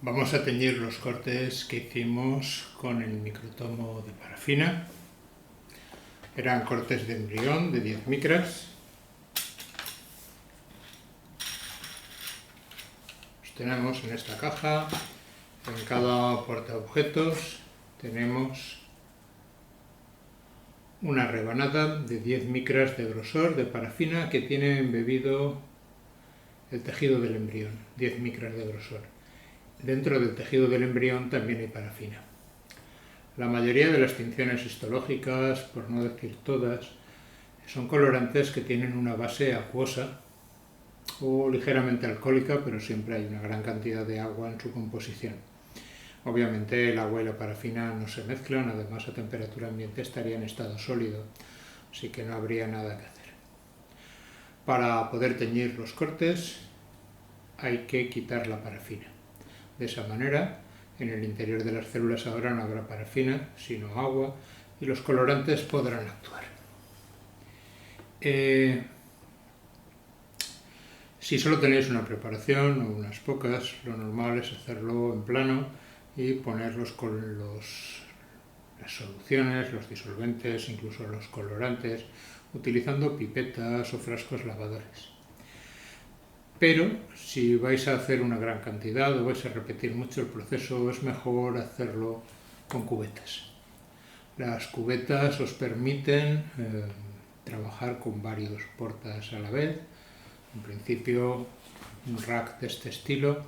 Vamos a teñir los cortes que hicimos con el microtomo de parafina. Eran cortes de embrión de 10 micras. Los tenemos en esta caja. En cada portaobjetos tenemos una rebanada de 10 micras de grosor de parafina que tiene embebido el tejido del embrión, 10 micras de grosor. Dentro del tejido del embrión también hay parafina. La mayoría de las tinciones histológicas, por no decir todas, son colorantes que tienen una base acuosa o ligeramente alcohólica, pero siempre hay una gran cantidad de agua en su composición. Obviamente el agua y la parafina no se mezclan, además a temperatura ambiente estaría en estado sólido, así que no habría nada que hacer. Para poder teñir los cortes hay que quitar la parafina. De esa manera, en el interior de las células ahora no habrá parafina, sino agua, y los colorantes podrán actuar. Si solo tenéis una preparación o unas pocas, lo normal es hacerlo en plano y ponerlos con las soluciones, los disolventes, incluso los colorantes, utilizando pipetas o frascos lavadores. Pero si vais a hacer una gran cantidad o vais a repetir mucho el proceso, es mejor hacerlo con cubetas. Las cubetas os permiten trabajar con varios portas a la vez. En principio, un rack de este estilo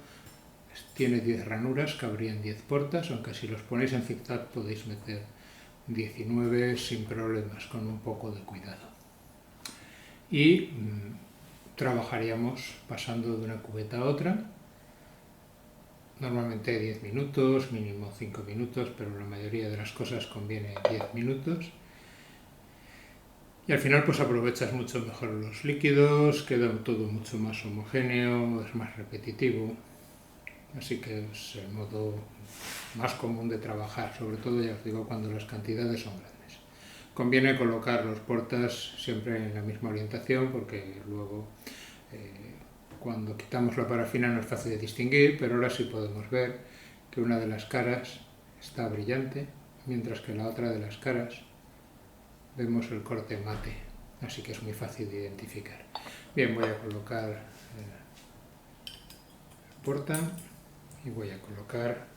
tiene 10 ranuras, cabrían 10 portas, aunque si los ponéis en zigzag podéis meter 19 sin problemas, con un poco de cuidado. Y trabajaríamos pasando de una cubeta a otra, normalmente 10 minutos, mínimo 5 minutos, pero la mayoría de las cosas conviene 10 minutos. Y al final pues aprovechas mucho mejor los líquidos, queda todo mucho más homogéneo, es más repetitivo, así que es el modo más común de trabajar, sobre todo ya os digo cuando las cantidades son grandes. Conviene colocar los portas siempre en la misma orientación porque luego cuando quitamos la parafina no es fácil de distinguir, pero ahora sí podemos ver que una de las caras está brillante, mientras que la otra de las caras vemos el corte mate, así que es muy fácil de identificar. Bien, voy a colocar el porta y voy a colocar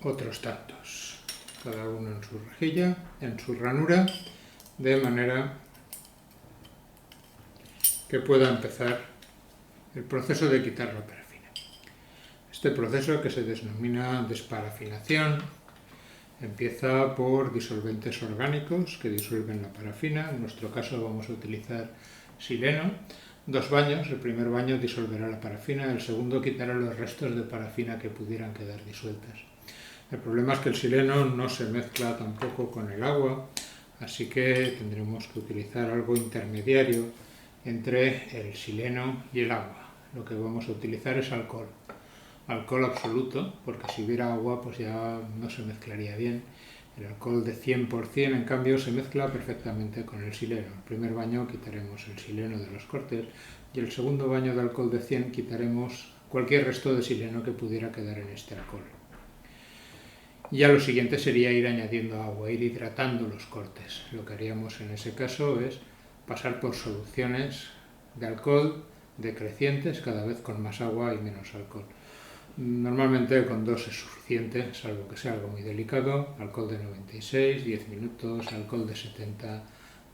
otros tantos, cada uno en su rejilla, en su ranura, de manera que pueda empezar el proceso de quitar la parafina. Este proceso, que se denomina desparafinación, empieza por disolventes orgánicos que disuelven la parafina. En nuestro caso vamos a utilizar sileno. 2 baños, el primer baño disolverá la parafina, el segundo quitará los restos de parafina que pudieran quedar disueltas. El problema es que el sileno no se mezcla tampoco con el agua, así que tendremos que utilizar algo intermediario entre el sileno y el agua. Lo que vamos a utilizar es alcohol absoluto, porque si hubiera agua pues ya no se mezclaría bien. El alcohol de 100% en cambio se mezcla perfectamente con el sileno. En el primer baño quitaremos el sileno de los cortes y el segundo baño de alcohol de 100 quitaremos cualquier resto de sileno que pudiera quedar en este alcohol. Ya lo siguiente sería ir añadiendo agua, ir hidratando los cortes. Lo que haríamos en ese caso es pasar por soluciones de alcohol decrecientes, cada vez con más agua y menos alcohol. Normalmente con 2 es suficiente, salvo que sea algo muy delicado. Alcohol de 96, 10 minutos, alcohol de 70,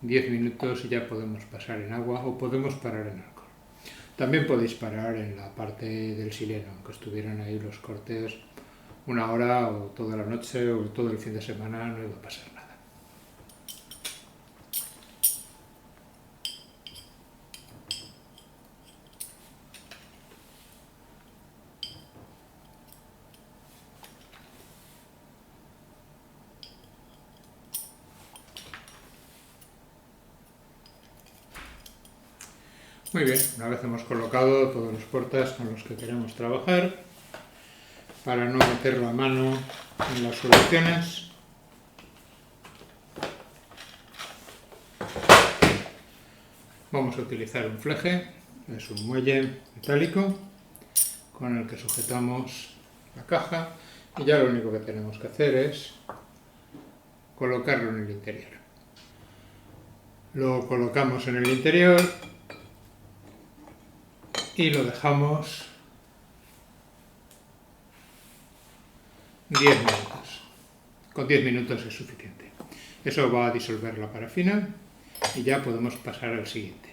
10 minutos y ya podemos pasar en agua o podemos parar en alcohol. También podéis parar en la parte del sileno, aunque estuvieran ahí los cortes 1 hora o toda la noche o todo el fin de semana, no iba a pasar nada. Muy bien, una vez hemos colocado todos los portas con los que queremos trabajar, para no meter la mano en las soluciones, Vamos a utilizar un fleje, es un muelle metálico con el que sujetamos la caja y ya lo único que tenemos que hacer es colocarlo en el interior. Lo colocamos en el interior y lo dejamos 10 minutos. Con 10 minutos es suficiente. Eso va a disolver la parafina y ya podemos pasar al siguiente.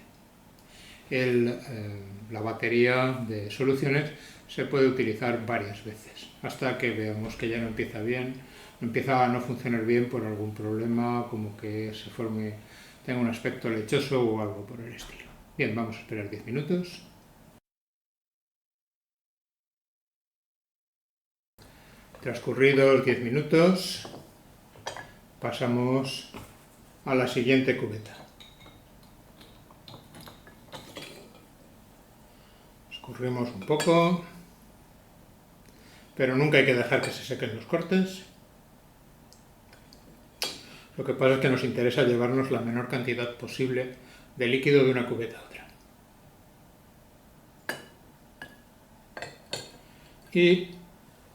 La batería de soluciones se puede utilizar varias veces hasta que veamos que ya no empieza a no funcionar bien por algún problema, como que tenga un aspecto lechoso o algo por el estilo. Bien, vamos a esperar 10 minutos. Transcurridos 10 minutos, pasamos a la siguiente cubeta. Escurrimos un poco, pero nunca hay que dejar que se sequen los cortes. Lo que pasa es que nos interesa llevarnos la menor cantidad posible de líquido de una cubeta a otra. Y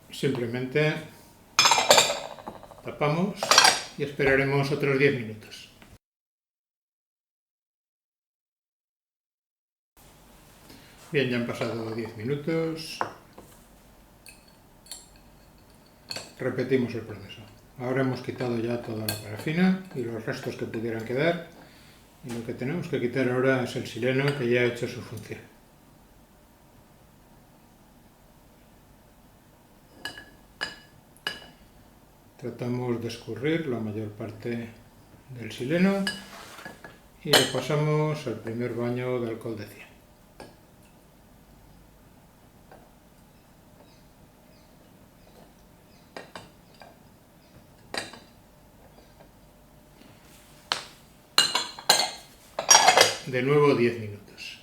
simplemente tapamos y esperaremos otros 10 minutos. Bien, ya han pasado 10 minutos. Repetimos el proceso. Ahora hemos quitado ya toda la parafina y los restos que pudieran quedar. Y lo que tenemos que quitar ahora es el sileno, que ya ha hecho su función. Tratamos de escurrir la mayor parte del sileno y le pasamos el primer baño de alcohol de 100. De nuevo 10 minutos.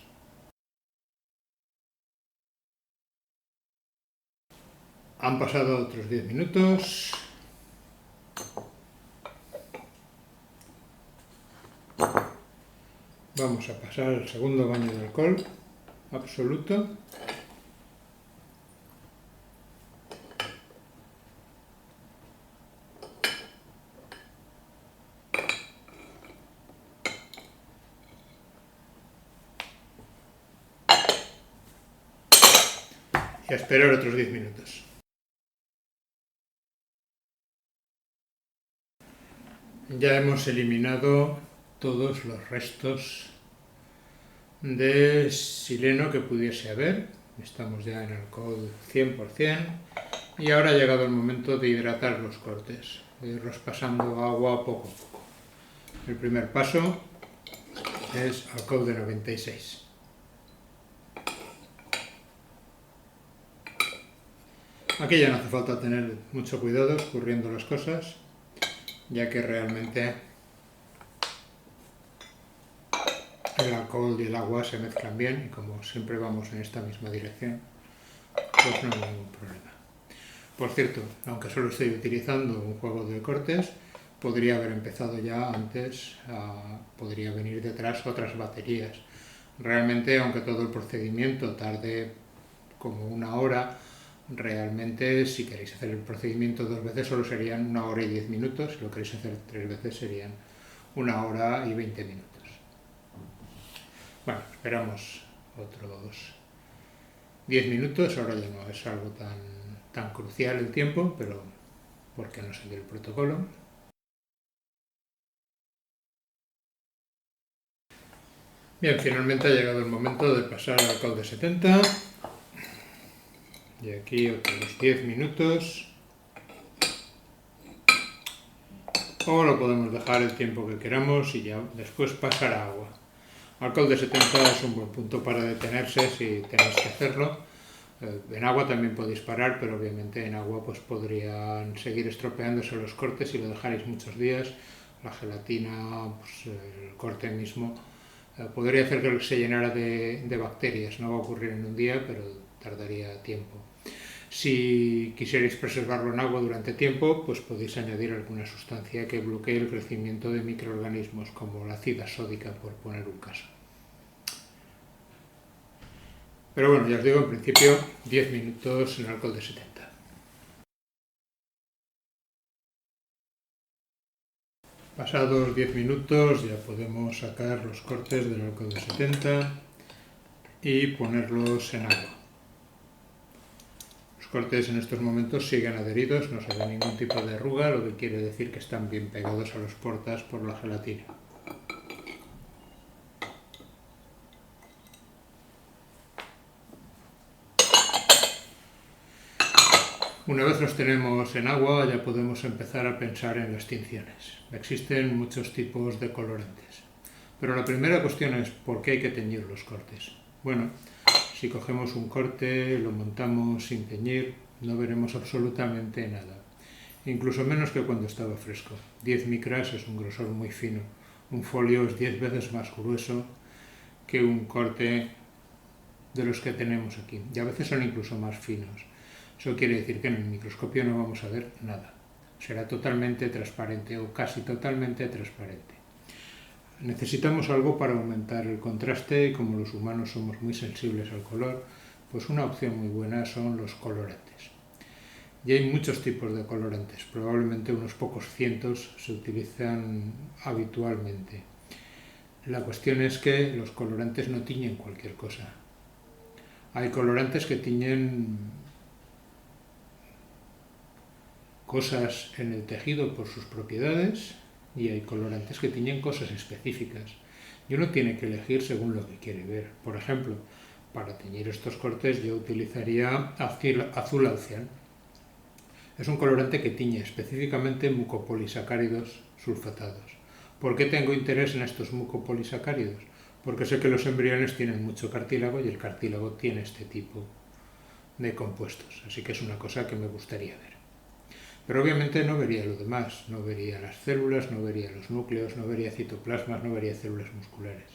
Han pasado otros 10 minutos. Vamos a pasar al segundo baño de alcohol absoluto. Y a esperar otros 10 minutos. Ya hemos eliminado todos los restos de sileno que pudiese haber. Estamos ya en alcohol 100% y ahora ha llegado el momento de hidratar los cortes, de irlos pasando agua poco a poco. El primer paso es alcohol de 96. Aquí ya no hace falta tener mucho cuidado escurriendo las cosas, ya que realmente el alcohol y el agua se mezclan bien y como siempre vamos en esta misma dirección, pues no hay ningún problema. Por cierto, aunque solo estoy utilizando un juego de cortes, podría haber empezado ya antes, podría venir detrás otras baterías. Realmente, aunque todo el procedimiento tarde como 1 hora, realmente si queréis hacer el procedimiento 2 veces solo serían 1 hora y 10 minutos, si lo queréis hacer 3 veces serían 1 hora y 20 minutos. Bueno, esperamos otros 10 minutos, ahora ya no es algo tan crucial el tiempo, pero porque no seguir el protocolo. Bien, finalmente ha llegado el momento de pasar al alcohol de 70. Y aquí otros 10 minutos. O lo podemos dejar el tiempo que queramos y ya después pasar a agua. Alcohol de 70 es un buen punto para detenerse si tenéis que hacerlo. En agua también podéis parar, pero obviamente en agua pues podrían seguir estropeándose los cortes si lo dejarais muchos días. La gelatina, pues, el corte mismo, podría hacer que se llenara de bacterias. No va a ocurrir en un día, pero tardaría tiempo. Si quisierais preservarlo en agua durante tiempo, pues podéis añadir alguna sustancia que bloquee el crecimiento de microorganismos, como la acida sódica, por poner un caso. Pero bueno, ya os digo, en principio 10 minutos en alcohol de 70. Pasados 10 minutos ya podemos sacar los cortes del alcohol de 70 y ponerlos en agua. Los cortes en estos momentos siguen adheridos, no se ve ningún tipo de arruga, lo que quiere decir que están bien pegados a los portas por la gelatina. Una vez los tenemos en agua ya podemos empezar a pensar en las tinciones. Existen muchos tipos de colorantes, pero la primera cuestión es ¿por qué hay que teñir los cortes? Bueno, si cogemos un corte, lo montamos sin teñir, no veremos absolutamente nada, incluso menos que cuando estaba fresco. 10 micras es un grosor muy fino, un folio es 10 veces más grueso que un corte de los que tenemos aquí, y a veces son incluso más finos. Eso quiere decir que en el microscopio no vamos a ver nada. Será totalmente transparente o casi totalmente transparente. Necesitamos algo para aumentar el contraste y como los humanos somos muy sensibles al color, pues una opción muy buena son los colorantes. Y hay muchos tipos de colorantes, probablemente unos pocos cientos se utilizan habitualmente. La cuestión es que los colorantes no tiñen cualquier cosa. Hay colorantes que tiñen cosas en el tejido por sus propiedades y hay colorantes que tiñen cosas específicas. Y uno tiene que elegir según lo que quiere ver. Por ejemplo, para teñir estos cortes yo utilizaría azul alcián. Es un colorante que tiñe específicamente mucopolisacáridos sulfatados. ¿Por qué tengo interés en estos mucopolisacáridos? Porque sé que los embriones tienen mucho cartílago y el cartílago tiene este tipo de compuestos. Así que es una cosa que me gustaría ver. Pero obviamente no vería lo demás, no vería las células, no vería los núcleos, no vería citoplasmas, no vería células musculares.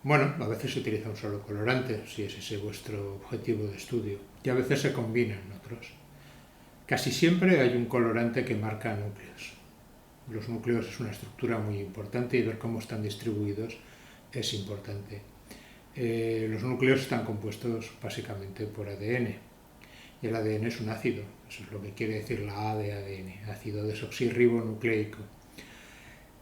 Bueno, a veces se utiliza un solo colorante, si es ese vuestro objetivo de estudio, y a veces se combinan otros. Casi siempre hay un colorante que marca núcleos. Los núcleos es una estructura muy importante y ver cómo están distribuidos es importante. Los núcleos están compuestos básicamente por ADN. Y el ADN es un ácido, eso es lo que quiere decir la A de ADN, ácido desoxirribonucleico.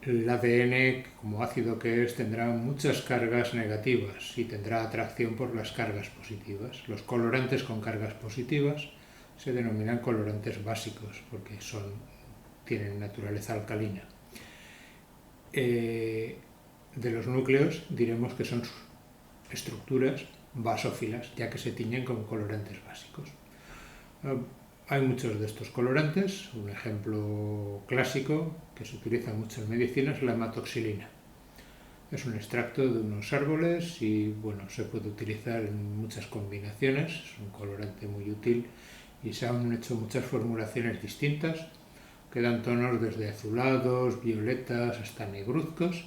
El ADN, como ácido que es, tendrá muchas cargas negativas y tendrá atracción por las cargas positivas. Los colorantes con cargas positivas se denominan colorantes básicos porque tienen naturaleza alcalina. De los núcleos diremos que son estructuras basófilas, ya que se tiñen con colorantes básicos. Hay muchos de estos colorantes, un ejemplo clásico que se utiliza mucho en medicina es la hematoxilina. Es un extracto de unos árboles y bueno, se puede utilizar en muchas combinaciones, es un colorante muy útil y se han hecho muchas formulaciones distintas que dan tonos desde azulados, violetas hasta negruzcos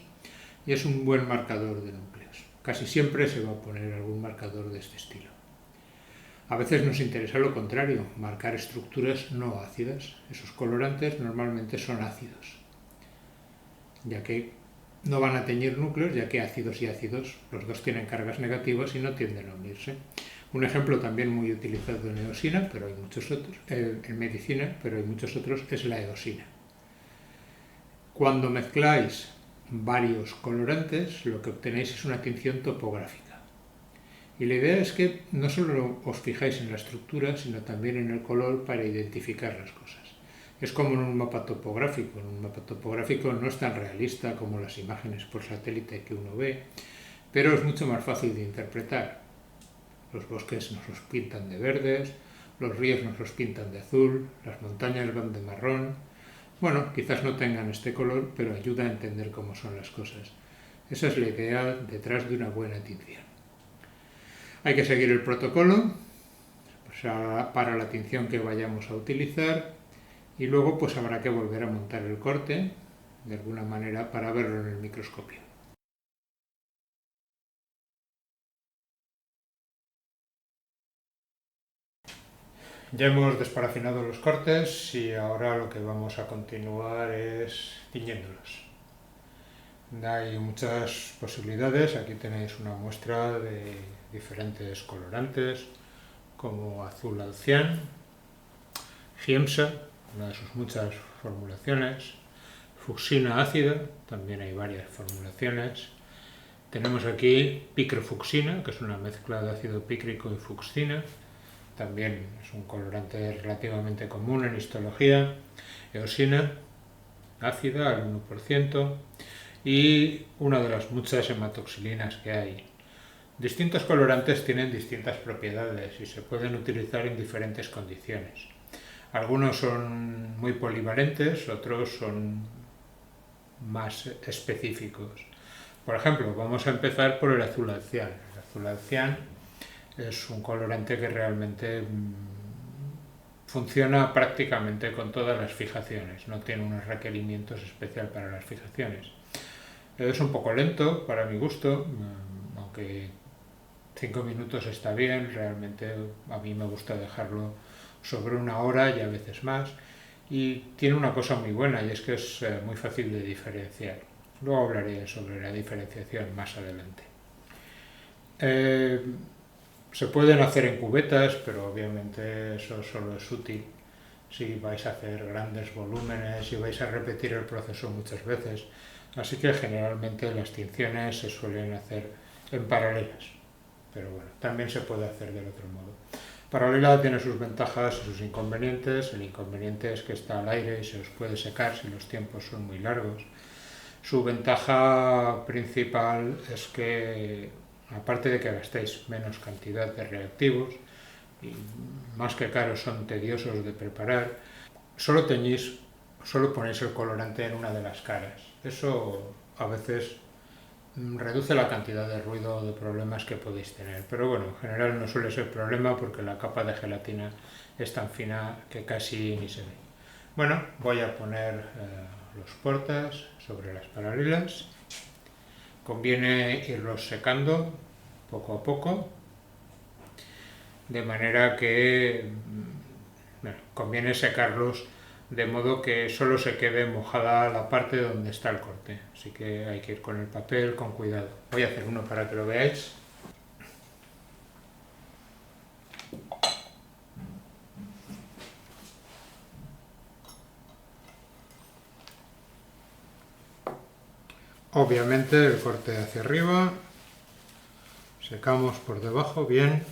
y es un buen marcador de núcleos. Casi siempre se va a poner algún marcador de este estilo. A veces nos interesa lo contrario, marcar estructuras no ácidas. Esos colorantes normalmente son ácidos, ya que no van a teñir núcleos, ya que ácidos y ácidos, los dos tienen cargas negativas y no tienden a unirse. Un ejemplo también muy utilizado en eosina, pero hay muchos otros, en medicina, pero hay muchos otros, es la eosina. Cuando mezcláis varios colorantes, lo que obtenéis es una tinción topográfica. Y la idea es que no solo os fijáis en la estructura, sino también en el color para identificar las cosas. Es como en un mapa topográfico. En un mapa topográfico no es tan realista como las imágenes por satélite que uno ve, pero es mucho más fácil de interpretar. Los bosques nos los pintan de verdes, los ríos nos los pintan de azul, las montañas van de marrón. Bueno, quizás no tengan este color, pero ayuda a entender cómo son las cosas. Esa es la idea detrás de una buena tinción. Hay que seguir el protocolo para la tinción que vayamos a utilizar y luego pues habrá que volver a montar el corte de alguna manera para verlo en el microscopio. Ya hemos desparafinado los cortes y ahora lo que vamos a continuar es tiñéndolos. Hay muchas posibilidades, aquí tenéis una muestra de diferentes colorantes como azul al cian, giemsa, una de sus muchas formulaciones, fucsina ácida, también hay varias formulaciones. Tenemos aquí picrofucsina, que es una mezcla de ácido pícrico y fucsina, también es un colorante relativamente común en histología. Eosina ácida al 1% y una de las muchas hematoxilinas que hay. Distintos colorantes tienen distintas propiedades y se pueden utilizar en diferentes condiciones. Algunos son muy polivalentes, otros son más específicos. Por ejemplo, vamos a empezar por el azul al cian. El azul al cian es un colorante que realmente funciona prácticamente con todas las fijaciones, no tiene unos requerimientos especiales para las fijaciones. Es un poco lento para mi gusto, aunque 5 minutos está bien, realmente a mí me gusta dejarlo sobre 1 hora y a veces más. Y tiene una cosa muy buena y es que es muy fácil de diferenciar. Luego hablaré sobre la diferenciación más adelante. Se pueden hacer en cubetas, pero obviamente eso solo es útil si vais a hacer grandes volúmenes y vais a repetir el proceso muchas veces. Así que generalmente las tinciones se suelen hacer en paralelas, pero bueno, también se puede hacer del otro modo. Paralela tiene sus ventajas y sus inconvenientes. El inconveniente es que está al aire y se os puede secar si los tiempos son muy largos. Su ventaja principal es que, aparte de que gastéis menos cantidad de reactivos, y más que caros son tediosos de preparar, solo ponéis el colorante en una de las caras. Eso a veces reduce la cantidad de ruido o de problemas que podéis tener, pero bueno, en general no suele ser problema porque la capa de gelatina es tan fina que casi ni se ve. Bueno, voy a poner los portas sobre las paralelas. Conviene irlos secando poco a poco, de manera que conviene secarlos de modo que solo se quede mojada la parte donde está el corte. Así que hay que ir con el papel con cuidado. Voy a hacer uno para que lo veáis. Obviamente el corte hacia arriba, secamos por debajo bien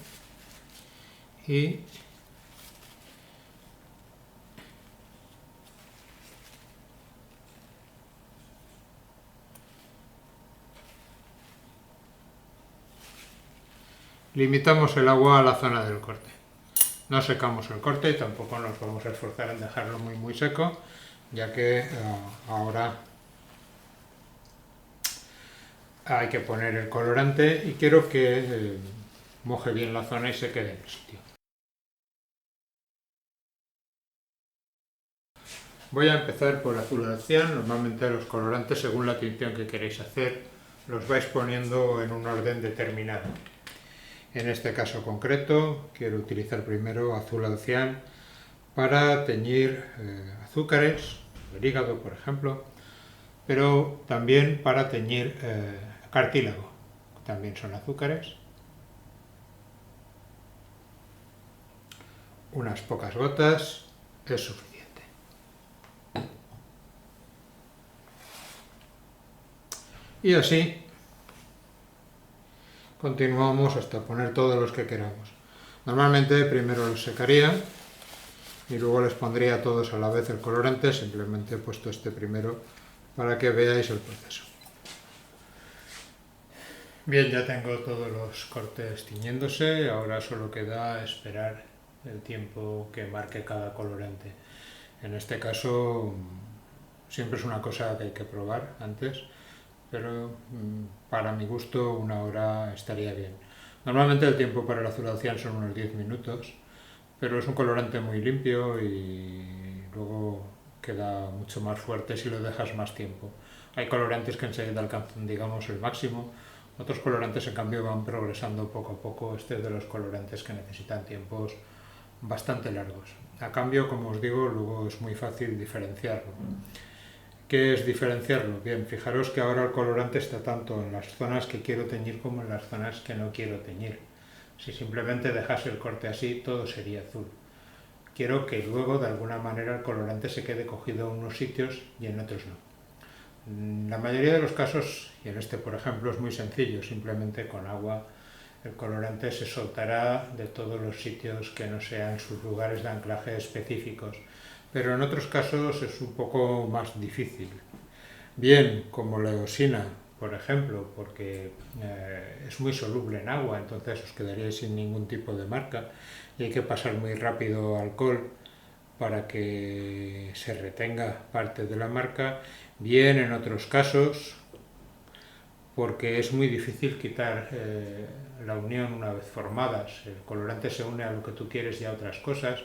y limitamos el agua a la zona del corte. No secamos el corte y tampoco nos vamos a esforzar en dejarlo muy seco, ya que ahora hay que poner el colorante y quiero que moje bien la zona y se quede en el sitio. Voy a empezar por azul al cian. Normalmente los colorantes, según la tinción que queréis hacer, los vais poniendo en un orden determinado. En este caso concreto quiero utilizar primero azul al cian para teñir azúcares, el hígado por ejemplo, pero también para teñir cartílago, también son azúcares. Unas pocas gotas es suficiente. Y así continuamos hasta poner todos los que queramos. Normalmente primero los secaría y luego les pondría todos a la vez el colorante, simplemente he puesto este primero para que veáis el proceso. Bien, ya tengo todos los cortes tiñéndose, ahora solo queda esperar el tiempo que marque cada colorante. En este caso siempre es una cosa que hay que probar antes, pero para mi gusto 1 hora estaría bien. Normalmente el tiempo para el azul al cian son unos 10 minutos, pero es un colorante muy limpio y luego queda mucho más fuerte si lo dejas más tiempo. Hay colorantes que enseguida alcanzan, digamos, el máximo, otros colorantes en cambio van progresando poco a poco. Este es de los colorantes que necesitan tiempos bastante largos. A cambio, como os digo, luego es muy fácil diferenciarlo. ¿Qué es diferenciarlo? Bien, fijaros que ahora el colorante está tanto en las zonas que quiero teñir como en las zonas que no quiero teñir. Si simplemente dejase el corte así, todo sería azul. Quiero que luego, de alguna manera, el colorante se quede cogido en unos sitios y en otros no. En la mayoría de los casos, y en este por ejemplo es muy sencillo, simplemente con agua el colorante se soltará de todos los sitios que no sean sus lugares de anclaje específicos, pero en otros casos es un poco más difícil. Bien, como la eosina, por ejemplo, porque es muy soluble en agua, entonces os quedaríais sin ningún tipo de marca y hay que pasar muy rápido alcohol para que se retenga parte de la marca. Bien, en otros casos, porque es muy difícil quitar la unión una vez formadas. El colorante se une a lo que tú quieres y a otras cosas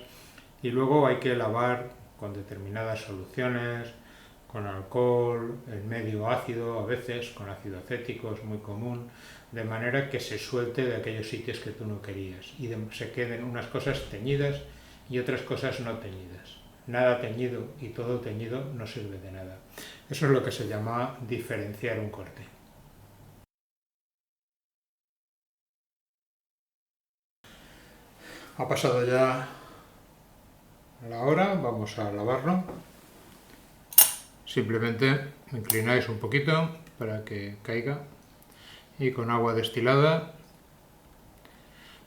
y luego hay que lavar con determinadas soluciones, con alcohol, en medio ácido, a veces con ácido acético, es muy común, de manera que se suelte de aquellos sitios que tú no querías y se queden unas cosas teñidas y otras cosas no teñidas. Nada teñido y todo teñido no sirve de nada. Eso es lo que se llama diferenciar un corte. Ha pasado ya la hora, vamos a lavarlo. Simplemente inclináis un poquito para que caiga y con agua destilada.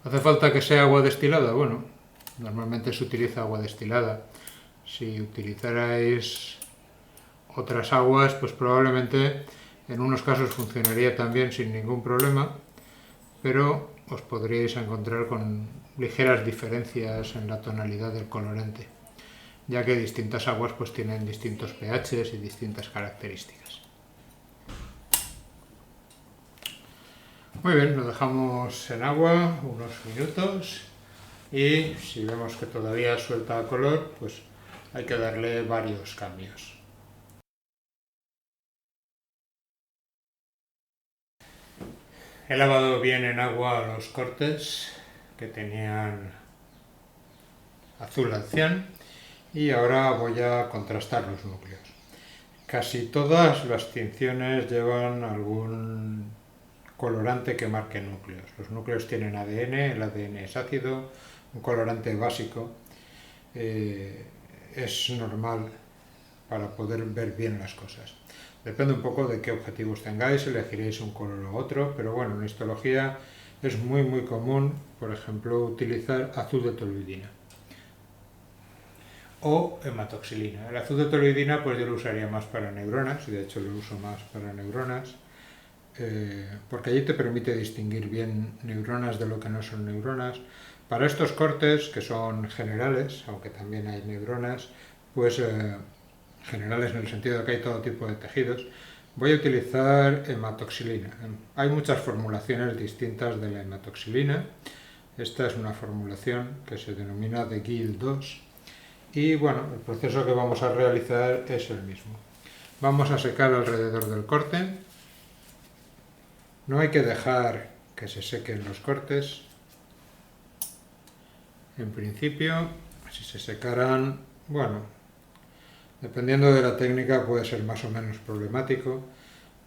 ¿Hace falta que sea agua destilada? Bueno, normalmente se utiliza agua destilada. Si utilizarais otras aguas, pues probablemente en unos casos funcionaría también sin ningún problema, pero os podríais encontrar con ligeras diferencias en la tonalidad del colorante, ya que distintas aguas pues tienen distintos pHs y distintas características. Muy bien, lo dejamos en agua unos minutos y si vemos que todavía suelta color, pues hay que darle varios cambios. He lavado bien en agua los cortes que tenían azul al cian y ahora voy a contrastar los núcleos. Casi todas las tinciones llevan algún colorante que marque núcleos. Los núcleos tienen ADN, el ADN es ácido, un colorante básico. Es normal para poder ver bien las cosas. Depende un poco de qué objetivos tengáis, elegiréis un color u otro, pero bueno, en histología es muy común, por ejemplo, utilizar azul de toluidina o hematoxilina. El azul de toluidina pues yo lo usaría más para neuronas, y de hecho lo uso más para neuronas, porque allí te permite distinguir bien neuronas de lo que no son neuronas. Para estos cortes, que son generales, aunque también hay neuronas, pues generales en el sentido de que hay todo tipo de tejidos, voy a utilizar hematoxilina. Hay muchas formulaciones distintas de la hematoxilina. Esta es una formulación que se denomina de Gill 2 y bueno, el proceso que vamos a realizar es el mismo. Vamos a secar alrededor del corte. No hay que dejar que se sequen los cortes. En principio, si se secaran, bueno, dependiendo de la técnica puede ser más o menos problemático,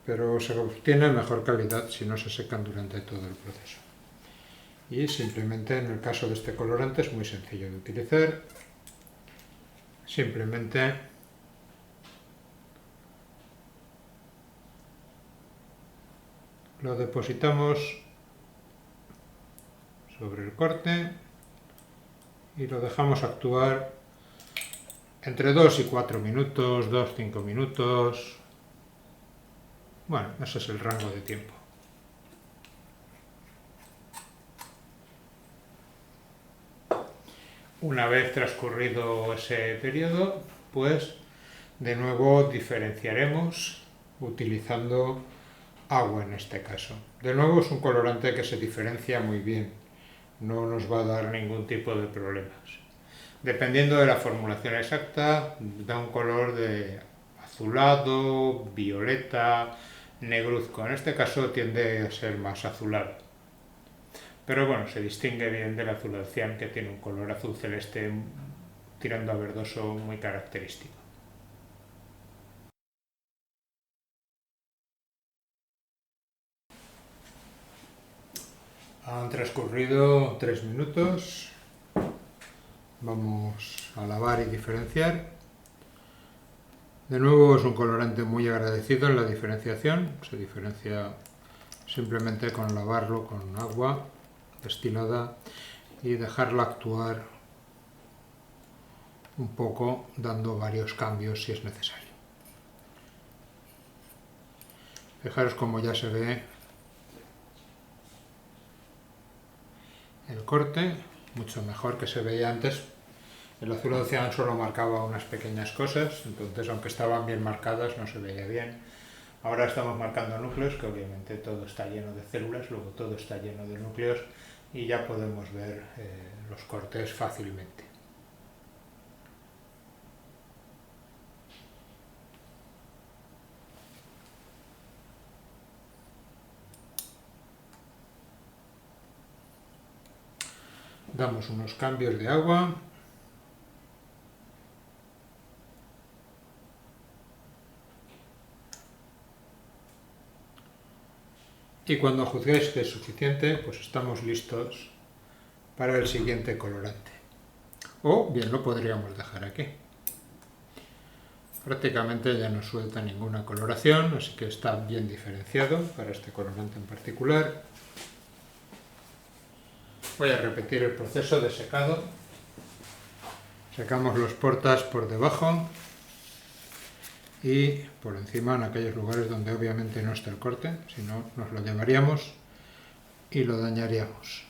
pero se obtiene mejor calidad si no se secan durante todo el proceso. Y simplemente en el caso de este colorante es muy sencillo de utilizar. Simplemente lo depositamos sobre el corte y lo dejamos actuar entre 2 y 4 minutos, 2-5 minutos. Bueno, ese es el rango de tiempo. Una vez transcurrido ese periodo, pues de nuevo diferenciaremos utilizando agua en este caso. De nuevo es un colorante que se diferencia muy bien, no nos va a dar ningún tipo de problemas. Dependiendo de la formulación exacta, da un color de azulado, violeta, negruzco. En este caso tiende a ser más azulado. Pero bueno, se distingue bien del azul al cian, que tiene un color azul celeste tirando a verdoso muy característico. Han transcurrido 3 minutos. Vamos a lavar y diferenciar. De nuevo es un colorante muy agradecido en la diferenciación. Se diferencia simplemente con lavarlo con agua destilada y dejarla actuar un poco, dando varios cambios si es necesario. Fijaros cómo ya se ve el corte, mucho mejor que se veía antes. El azul de cian solo marcaba unas pequeñas cosas, entonces aunque estaban bien marcadas no se veía bien. Ahora estamos marcando núcleos, que obviamente todo está lleno de células, luego todo está lleno de núcleos y ya podemos ver los cortes fácilmente. Damos unos cambios de agua. Y cuando juzguéis que es suficiente, pues estamos listos para el siguiente colorante. O bien lo podríamos dejar aquí. Prácticamente ya no suelta ninguna coloración, así que está bien diferenciado para este colorante en particular. Voy a repetir el proceso de secado. Secamos los portas por debajo y por encima en aquellos lugares donde obviamente no está el corte, si no nos lo llevaríamos y lo dañaríamos.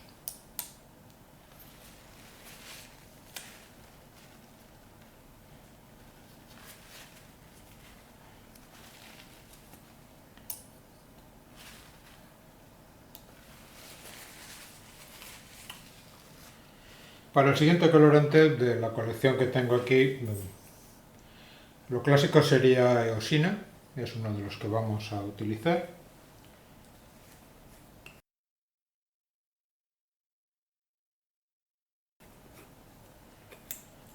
Para el siguiente colorante de la colección que tengo aquí, lo clásico sería eosina, es uno de los que vamos a utilizar.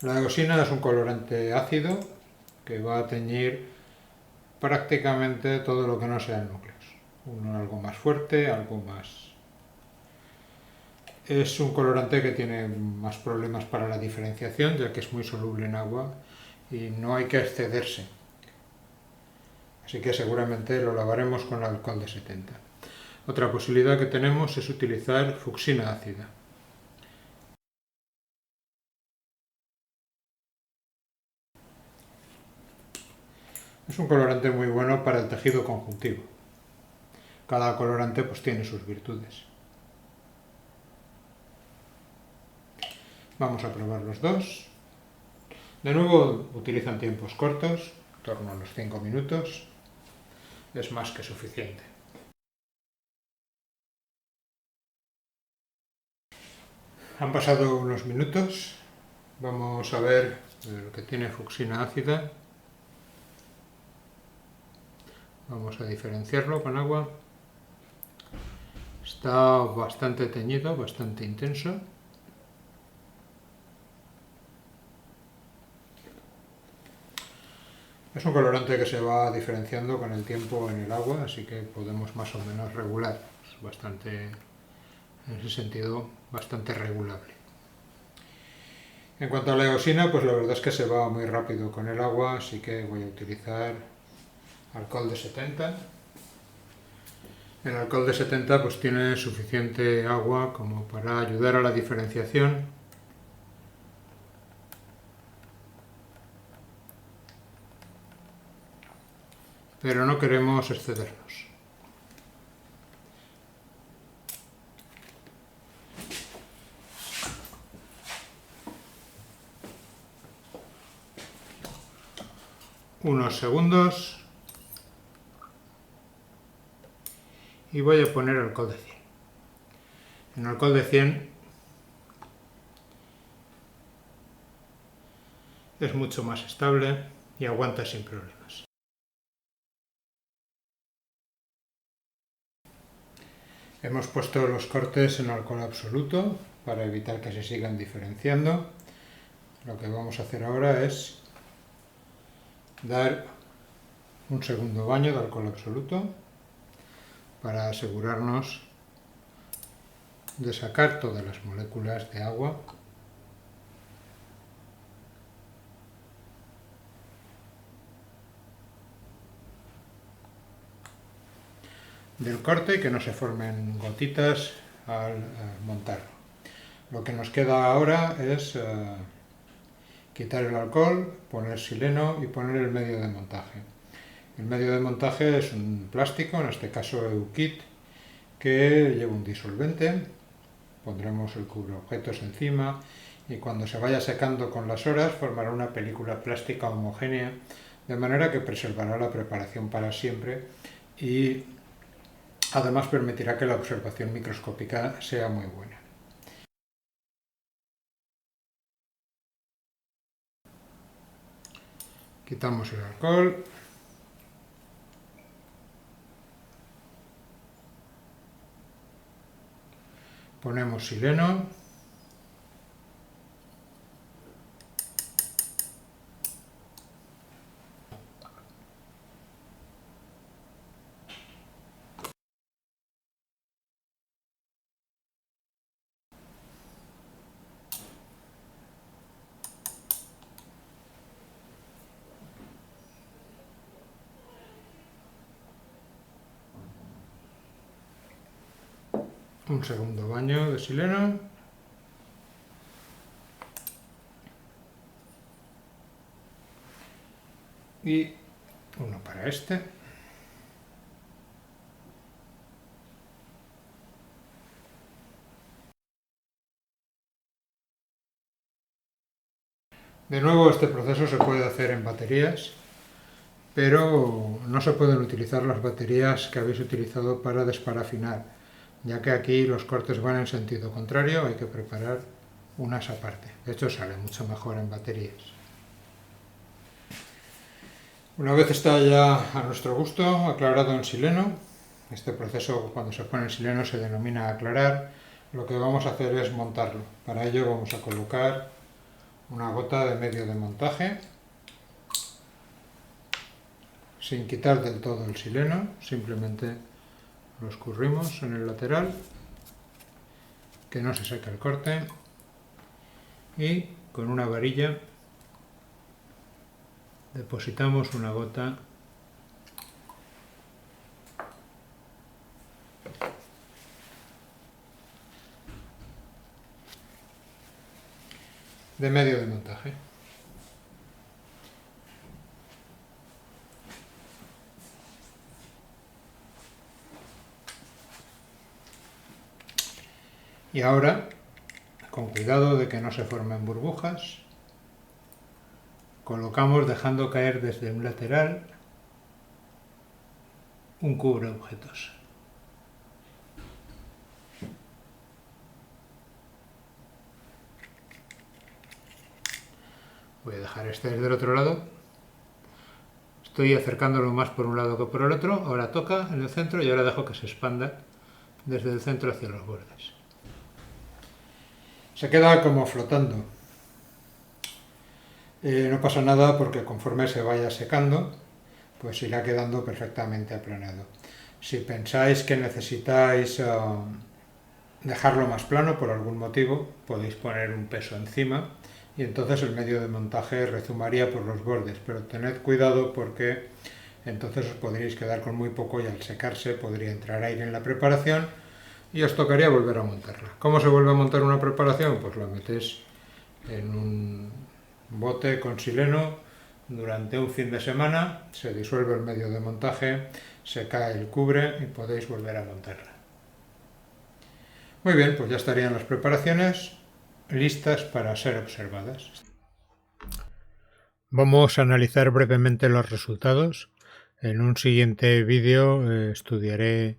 La eosina es un colorante ácido que va a teñir prácticamente todo lo que no sean núcleos. Uno algo más fuerte, algo más... Es un colorante que tiene más problemas para la diferenciación, ya que es muy soluble en agua y no hay que excederse. Así que seguramente lo lavaremos con alcohol de 70. Otra posibilidad que tenemos es utilizar fucsina ácida. Es un colorante muy bueno para el tejido conjuntivo. Cada colorante pues tiene sus virtudes. Vamos a probar los dos. De nuevo utilizan tiempos cortos, en torno a los 5 minutos. Es más que suficiente. Han pasado unos minutos. Vamos a ver el que tiene fucsina ácida. Vamos a diferenciarlo con agua. Está bastante teñido, bastante intenso. Es un colorante que se va diferenciando con el tiempo en el agua, así que podemos más o menos regular. Es bastante, en ese sentido, bastante regulable. En cuanto a la eosina, pues la verdad es que se va muy rápido con el agua, así que voy a utilizar alcohol de 70. El alcohol de 70 pues tiene suficiente agua como para ayudar a la diferenciación. Pero no queremos excedernos. Unos segundos y voy a poner alcohol de 100. En alcohol de 100 es mucho más estable y aguanta sin problemas. Hemos puesto los cortes en alcohol absoluto para evitar que se sigan diferenciando. Lo que vamos a hacer ahora es dar un segundo baño de alcohol absoluto para asegurarnos de sacar todas las moléculas de agua del corte y que no se formen gotitas al montarlo. Lo que nos queda ahora es quitar el alcohol, poner sileno y poner el medio de montaje. El medio de montaje es un plástico, en este caso EUKIT, que lleva un disolvente. Pondremos el cubreobjetos encima y cuando se vaya secando con las horas formará una película plástica homogénea, de manera que preservará la preparación para siempre y además permitirá que la observación microscópica sea muy buena. Quitamos el alcohol. Ponemos sileno. Un segundo baño de sileno. Y uno para este. De nuevo, este proceso se puede hacer en baterías, pero no se pueden utilizar las baterías que habéis utilizado para desparafinar, ya que aquí los cortes van en sentido contrario, hay que preparar unas aparte. De hecho, sale mucho mejor en baterías. Una vez está ya a nuestro gusto aclarado en sileno, este proceso cuando se pone en sileno se denomina aclarar, lo que vamos a hacer es montarlo. Para ello vamos a colocar una gota de medio de montaje, sin quitar del todo el sileno, simplemente lo escurrimos en el lateral, que no se seque el corte, y con una varilla depositamos una gota de medio de montaje. Y ahora, con cuidado de que no se formen burbujas, colocamos dejando caer desde un lateral un cubreobjetos. Voy a dejar este desde el otro lado. Estoy acercándolo más por un lado que por el otro. Ahora toca en el centro y ahora dejo que se expanda desde el centro hacia los bordes. Se queda como flotando. No pasa nada porque conforme se vaya secando, pues irá quedando perfectamente aplanado. Si pensáis que necesitáis dejarlo más plano por algún motivo, podéis poner un peso encima y entonces el medio de montaje rezumaría por los bordes, pero tened cuidado porque entonces os podríais quedar con muy poco y al secarse podría entrar aire en la preparación y os tocaría volver a montarla. ¿Cómo se vuelve a montar una preparación? Pues la metéis en un bote con sileno durante un fin de semana, se disuelve el medio de montaje, se cae el cubre y podéis volver a montarla. Muy bien, pues ya estarían las preparaciones listas para ser observadas. Vamos a analizar brevemente los resultados. En un siguiente vídeo estudiaré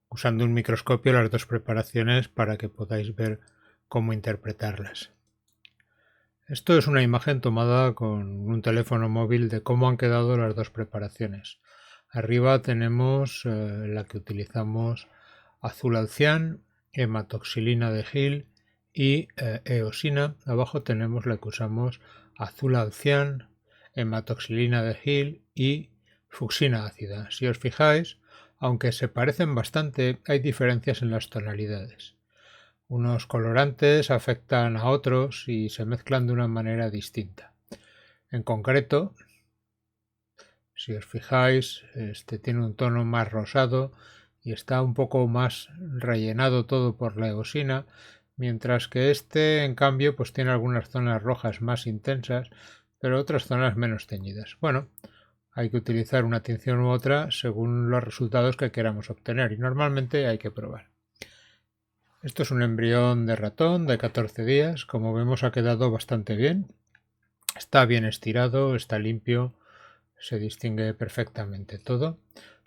usando un microscopio las dos preparaciones para que podáis ver cómo interpretarlas. Esto es una imagen tomada con un teléfono móvil de cómo han quedado las dos preparaciones. Arriba tenemos la que utilizamos azul-alcián, hematoxilina de Hill y eosina. Abajo tenemos la que usamos azul-alcián, hematoxilina de Hill y fucsina ácida. Si os fijáis, aunque se parecen bastante, hay diferencias en las tonalidades. Unos colorantes afectan a otros y se mezclan de una manera distinta. En concreto, si os fijáis, este tiene un tono más rosado y está un poco más rellenado todo por la eosina, mientras que este, en cambio, pues tiene algunas zonas rojas más intensas, pero otras zonas menos teñidas. Bueno, hay que utilizar una tinción u otra según los resultados que queramos obtener y normalmente hay que probar. Esto es un embrión de ratón de 14 días, como vemos ha quedado bastante bien, está bien estirado, está limpio, se distingue perfectamente todo.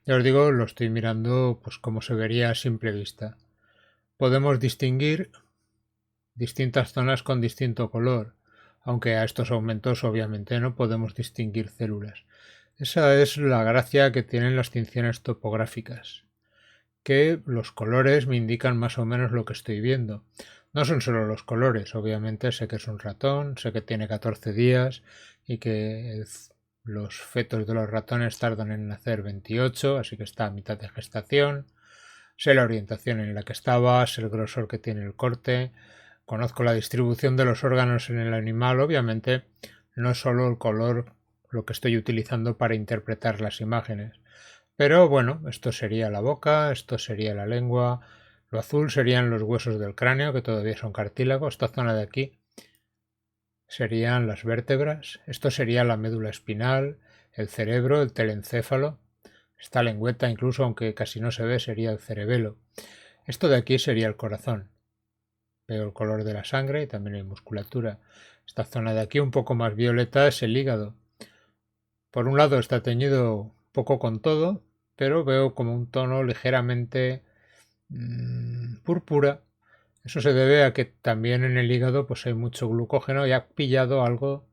Ya os digo, lo estoy mirando pues como se vería a simple vista. Podemos distinguir distintas zonas con distinto color, aunque a estos aumentos obviamente no podemos distinguir células. Esa es la gracia que tienen las tinciones topográficas, que los colores me indican más o menos lo que estoy viendo. No son solo los colores, obviamente sé que es un ratón, sé que tiene 14 días y que los fetos de los ratones tardan en nacer 28, así que está a mitad de gestación. Sé la orientación en la que estaba, sé el grosor que tiene el corte, conozco la distribución de los órganos en el animal, obviamente no es solo el color lo que estoy utilizando para interpretar las imágenes. Pero bueno, esto sería la boca, esto sería la lengua, lo azul serían los huesos del cráneo, que todavía son cartílago, esta zona de aquí serían las vértebras, esto sería la médula espinal, el cerebro, el telencéfalo, esta lengüeta incluso, aunque casi no se ve, sería el cerebelo. Esto de aquí sería el corazón. Veo el color de la sangre y también hay musculatura. Esta zona de aquí un poco más violeta es el hígado. Por un lado está teñido poco con todo, pero veo como un tono ligeramente púrpura. Eso se debe a que también en el hígado pues hay mucho glucógeno y ha pillado algo,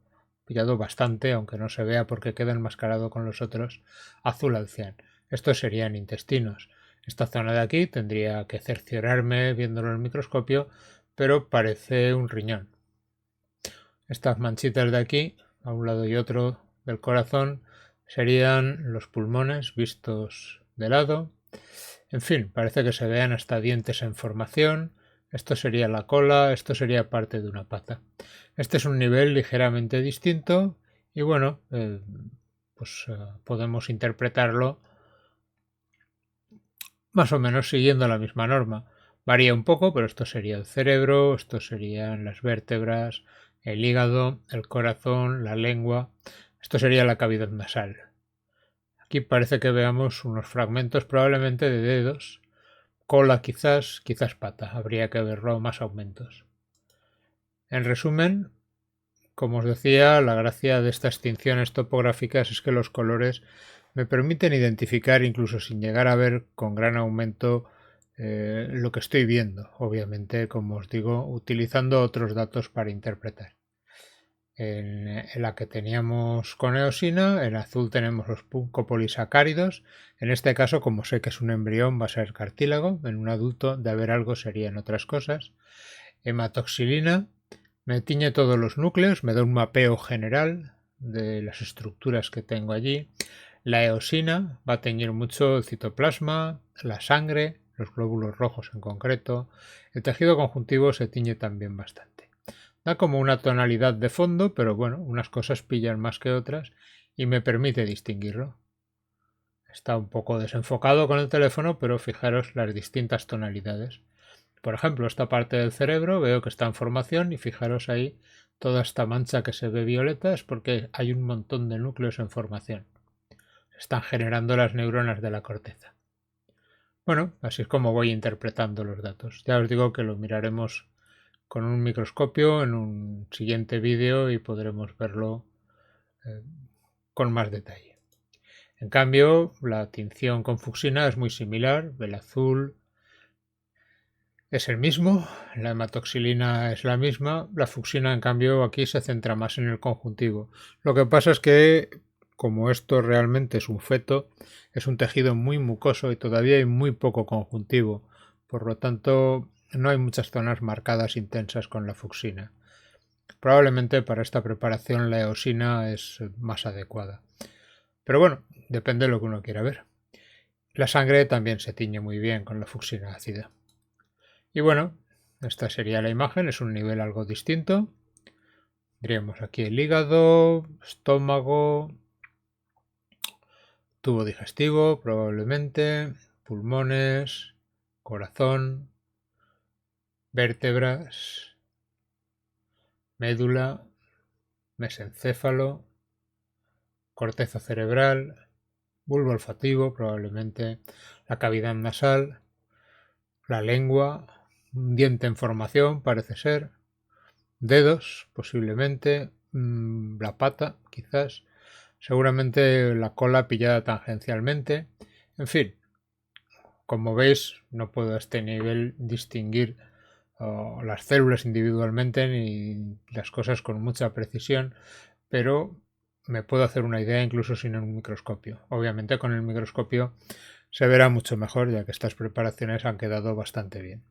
pillado bastante, aunque no se vea porque queda enmascarado con los otros, azul al cian. Estos serían intestinos. Esta zona de aquí tendría que cerciorarme viéndolo en el microscopio, pero parece un riñón. Estas manchitas de aquí, a un lado y otro del corazón, serían los pulmones vistos de lado. En fin, parece que se vean hasta dientes en formación. Esto sería la cola, esto sería parte de una pata. Este es un nivel ligeramente distinto y bueno, podemos interpretarlo más o menos siguiendo la misma norma. Varía un poco, pero esto sería el cerebro, esto serían las vértebras, el hígado, el corazón, la lengua. Esto sería la cavidad nasal. Aquí parece que veamos unos fragmentos probablemente de dedos, cola quizás pata. Habría que verlo más aumentos. En resumen, como os decía, la gracia de estas tinciones topográficas es que los colores me permiten identificar, incluso sin llegar a ver con gran aumento, lo que estoy viendo, obviamente, como os digo, utilizando otros datos para interpretar. En la que teníamos con eosina, en azul tenemos los copolisacáridos, en este caso, como sé que es un embrión, va a ser cartílago, en un adulto de haber algo serían otras cosas. Hematoxilina, me tiñe todos los núcleos, me da un mapeo general de las estructuras que tengo allí. La eosina va a teñir mucho el citoplasma, la sangre, los glóbulos rojos en concreto. El tejido conjuntivo se tiñe también bastante. Da como una tonalidad de fondo, pero bueno, unas cosas pillan más que otras y me permite distinguirlo. Está un poco desenfocado con el teléfono, pero fijaros las distintas tonalidades. Por ejemplo, esta parte del cerebro veo que está en formación y fijaros ahí toda esta mancha que se ve violeta es porque hay un montón de núcleos en formación. Se están generando las neuronas de la corteza. Bueno, así es como voy interpretando los datos. Ya os digo que lo miraremos con un microscopio en un siguiente vídeo y podremos verlo con más detalle. En cambio, la tinción con fucsina es muy similar. El azul es el mismo, la hematoxilina es la misma, la fucsina en cambio aquí se centra más en el conjuntivo. Lo que pasa es que como esto realmente es un feto, es un tejido muy mucoso y todavía hay muy poco conjuntivo, por lo tanto no hay muchas zonas marcadas intensas con la fucsina. Probablemente para esta preparación la eosina es más adecuada. Pero bueno, depende de lo que uno quiera ver. La sangre también se tiñe muy bien con la fucsina ácida. Y bueno, Esta sería la imagen, es un nivel algo distinto. Tendríamos aquí el hígado, estómago, tubo digestivo probablemente, pulmones, corazón, vértebras, médula, mesencéfalo, corteza cerebral, bulbo olfativo probablemente, la cavidad nasal, la lengua, un diente en formación parece ser, dedos posiblemente, la pata quizás, seguramente la cola pillada tangencialmente, en fin, como veis no puedo a este nivel distinguir las células individualmente ni las cosas con mucha precisión, pero me puedo hacer una idea incluso sin un microscopio. Obviamente con el microscopio se verá mucho mejor, ya que estas preparaciones han quedado bastante bien.